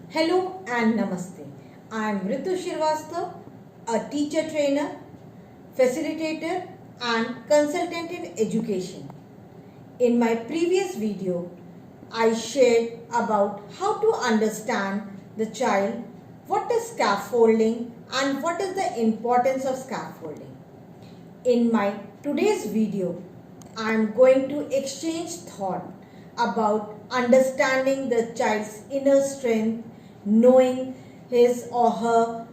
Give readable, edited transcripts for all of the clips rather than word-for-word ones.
Hello and Namaste. I am Ritu Shrivastava, a teacher trainer, facilitator and consultant in education. In my previous video, I shared about how to understand the child, what is scaffolding and what is the importance of scaffolding. In my today's video, I am going to exchange thought about understanding the child's inner strength, knowing his or her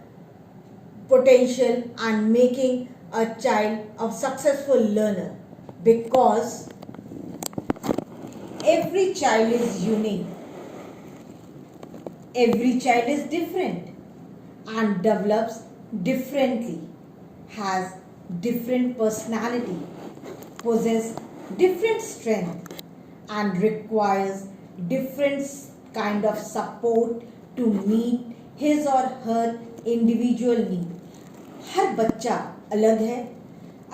potential and making a child a successful learner, because every child is unique, every child is different and develops differently, has different personality, possess different strength and requires different kind of support to meet his or her individual need. हर बच्चा अलग है,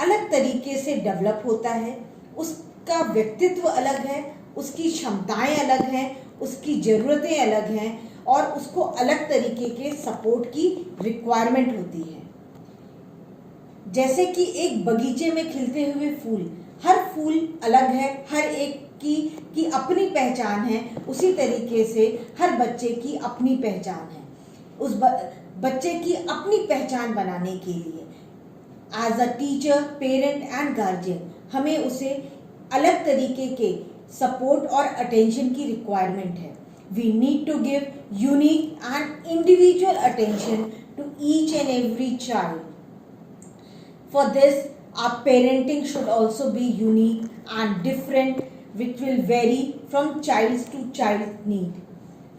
अलग तरीके से develop होता है, उसका व्यक्तित्व अलग है, उसकी क्षमताएं अलग हैं, उसकी ज़रूरतें अलग हैं और उसको अलग तरीके के सपोर्ट की रिक्वायरमेंट होती है। जैसे कि एक बगीचे में खिलते हुए फूल, हर फूल अलग है, हर एक की अपनी पहचान है, उसी तरीके से हर बच्चे की अपनी पहचान है। उस बच्चे की अपनी पहचान बनाने के लिए as a teacher, parent and guardian हमें उसे अलग तरीके के सपोर्ट और अटेंशन की रिक्वायरमेंट है। We need to give unique and individual attention to each and every child. For this, our parenting should also be unique and different, which will vary from child to child need.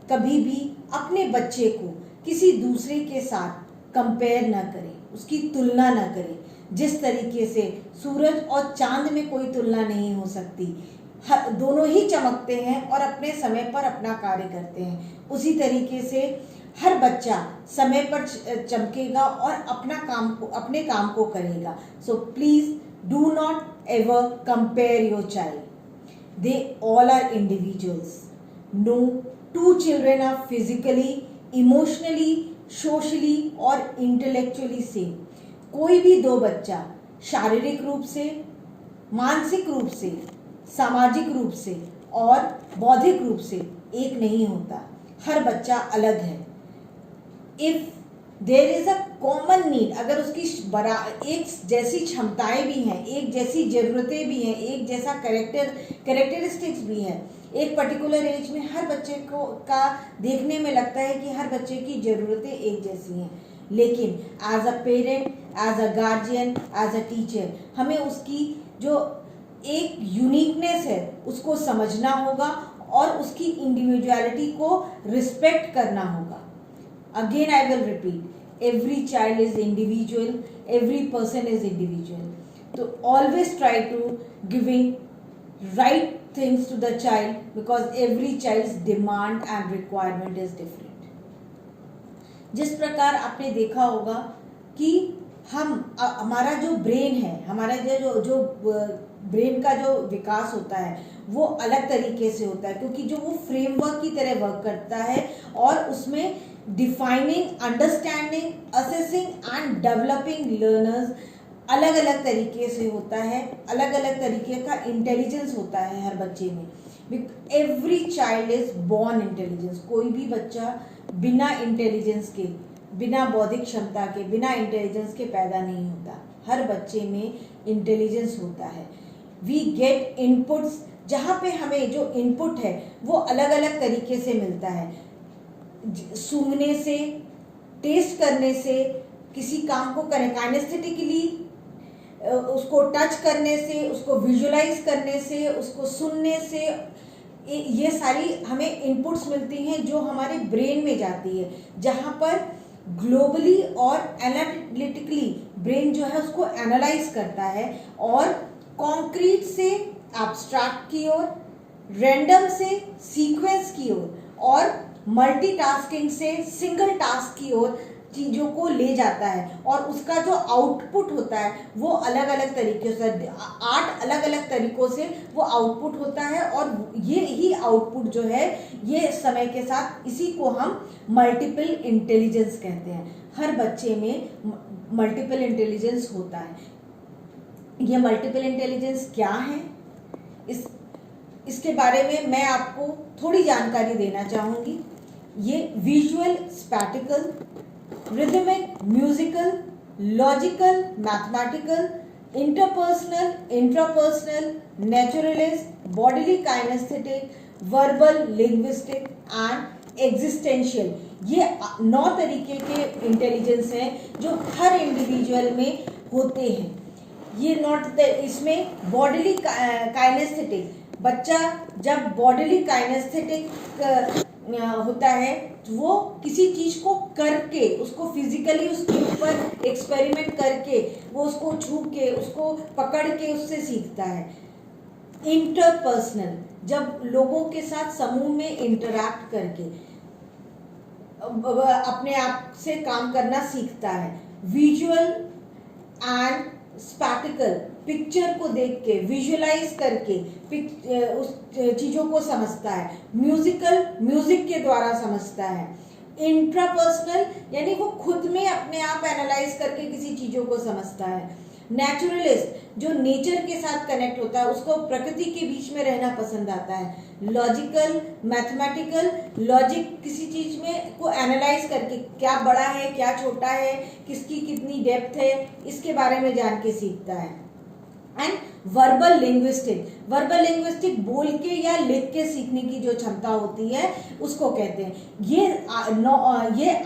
कभी भी अपने बच्चे को किसी दूसरे के साथ compare ना करें, उसकी तुलना ना करें। जिस तरीके से सूरज और चांद में कोई तुलना नहीं हो सकती, दोनों ही चमकते हैं और अपने समय पर अपना कार्य करते हैं, उसी तरीके से हर बच्चा समय पर चमकेगा और अपने काम को करेगा। So please do not ever compare your child. They all are individuals. No two children are physically, emotionally, socially और इंटेलेक्चुअली सेम। कोई भी दो बच्चा शारीरिक रूप से, मानसिक रूप से, सामाजिक रूप से और बौद्धिक रूप से एक नहीं होता। हर बच्चा अलग है। If there is a common need, अगर उसकी एक जैसी क्षमताएं भी हैं, एक जैसी ज़रूरतें भी हैं, एक जैसा कैरेक्टरिस्टिक्स भी है, एक पर्टिकुलर एज में हर बच्चे का देखने में लगता है कि हर बच्चे की ज़रूरतें एक जैसी हैं, लेकिन as a parent, as a guardian, as a teacher हमें उसकी जो एक यूनिकनेस है उसको समझना होगा और उसकी इंडिविजुअलिटी को रिस्पेक्ट करना होगा। Again I will repeat, every child is individual, every person is individual. So always try to giving right things to the child, because every child's demand and requirement is different. जिस प्रकार आपने देखा होगा कि हमारा जो ब्रेन है, हमारा जो ब्रेन का जो विकास होता है वो अलग तरीके से होता है, क्योंकि जो वो फ्रेमवर्क की तरह वर्क करता है और उसमें defining, understanding, assessing and developing learners अलग अलग तरीके से होता है, अलग अलग तरीके का इंटेलिजेंस होता है हर बच्चे में। Every child is born intelligence. कोई भी बच्चा बिना इंटेलिजेंस के, बिना बौद्धिक क्षमता के, बिना इंटेलिजेंस के पैदा नहीं होता। हर बच्चे में इंटेलिजेंस होता है। वी गेट इनपुट्स, जहाँ पे हमें जो इनपुट है वो अलग अलग तरीके से मिलता है। सूंघने से, टेस्ट करने से, किसी काम को काइनेस्थेटिकली उसको टच करने से, उसको विजुलाइज करने से, उसको सुनने से, ये सारी हमें इनपुट्स मिलती हैं जो हमारे ब्रेन में जाती है, जहाँ पर ग्लोबली और एनालिटिकली ब्रेन जो है उसको एनालाइज करता है और कॉन्क्रीट से एब्स्ट्रैक्ट की ओर, रैंडम से सीक्वेंस की ओर और मल्टीटास्किंग से सिंगल टास्क की ओर चीज़ों को ले जाता है और उसका जो आउटपुट होता है वो अलग अलग तरीके से 8 अलग अलग तरीकों से वो आउटपुट होता है और ये ही आउटपुट जो है ये समय के साथ इसी को हम मल्टीपल इंटेलिजेंस कहते हैं। हर बच्चे में मल्टीपल इंटेलिजेंस होता है। ये मल्टीपल इंटेलिजेंस क्या है, इसके बारे में मैं आपको थोड़ी जानकारी देना चाहूँगी। ये visual, spatial, rhythmic, musical, logical, mathematical, interpersonal, intrapersonal, naturalist, bodily kinesthetic, verbal, linguistic and existential, ये 9 तरीके के इंटेलिजेंस हैं जो हर इंडिविजुअल में होते हैं। ये नॉट इसमें बॉडीली काइनेस्थेटिक, बच्चा जब बॉडीली काइनेस्थेटिक होता है तो वो किसी चीज को करके, उसको फिजिकली उसके ऊपर एक्सपेरिमेंट करके, वो उसको छू के, उसको पकड़ के उससे सीखता है। इंटरपर्सनल, जब लोगों के साथ समूह में इंटरैक्ट करके अपने आप से काम करना सीखता है। विजुअल एंड स्पैटिकल, पिक्चर को देख के, विजुअलाइज करके उस चीज़ों को समझता है। म्यूजिकल, म्यूजिक के द्वारा समझता है। इंट्रापर्सनल यानी वो खुद में अपने आप एनालाइज करके किसी चीज़ों को समझता है। नेचुरलिस्ट, जो नेचर के साथ कनेक्ट होता है, उसको प्रकृति के बीच में रहना पसंद आता है। लॉजिकल, मैथमेटिकल, लॉजिक किसी चीज में को एनालाइज करके क्या बड़ा है, क्या छोटा है, किसकी कितनी डेप्थ है, इसके बारे में जान के सीखता है। And verbal linguistic, verbal linguistic बोल के या लिख के सीखने की जो क्षमता होती है उसको कहते हैं। ये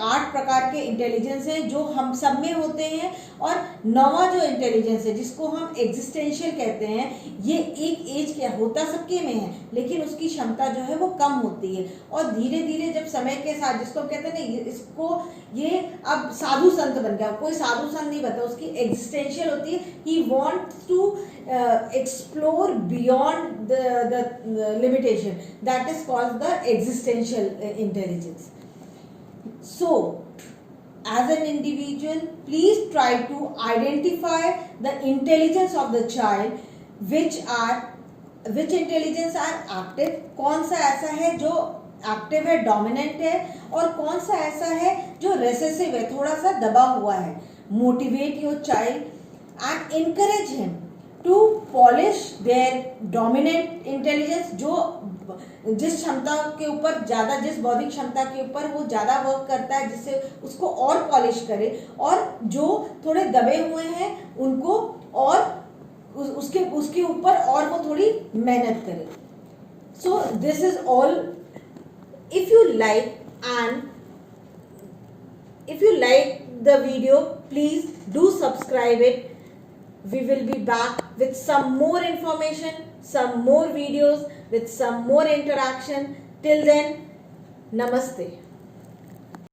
8 प्रकार के इंटेलिजेंस हैं जो हम सब में होते हैं। और 9वां जो इंटेलिजेंस है जिसको हम एग्जिस्टेंशियल कहते हैं, ये एक एज क्या होता सबके में है, लेकिन उसकी क्षमता जो है वो कम होती है। और धीरे धीरे जब समय के साथ, जिसको कहते हैं ना, इसको ये अब साधु संत बन गया, कोई साधु संत नहीं बनता, उसकी एग्जिस्टेंशियल होती है। He wants to explore beyond the limitation, that is called the existential intelligence. So as an individual, please try to identify the intelligence of the child, which intelligence are active, कौन सा ऐसा है जो active है, dominant है, और कौन सा ऐसा है जो रेसेसिव है, थोड़ा सा दबा हुआ है। Motivate your child and encourage him to polish their dominant intelligence, जो जिस क्षमता के ऊपर ज़्यादा, जिस बौद्धिक क्षमता के ऊपर वो ज़्यादा वर्क करता है, जिससे उसको और पॉलिश करे, और जो थोड़े दबे हुए हैं उनको और उसके ऊपर और वो थोड़ी मेहनत करे। So this is all. If you like the video, please do subscribe it. We will be back with some more information, some more videos with some more interaction. Till then, namaste.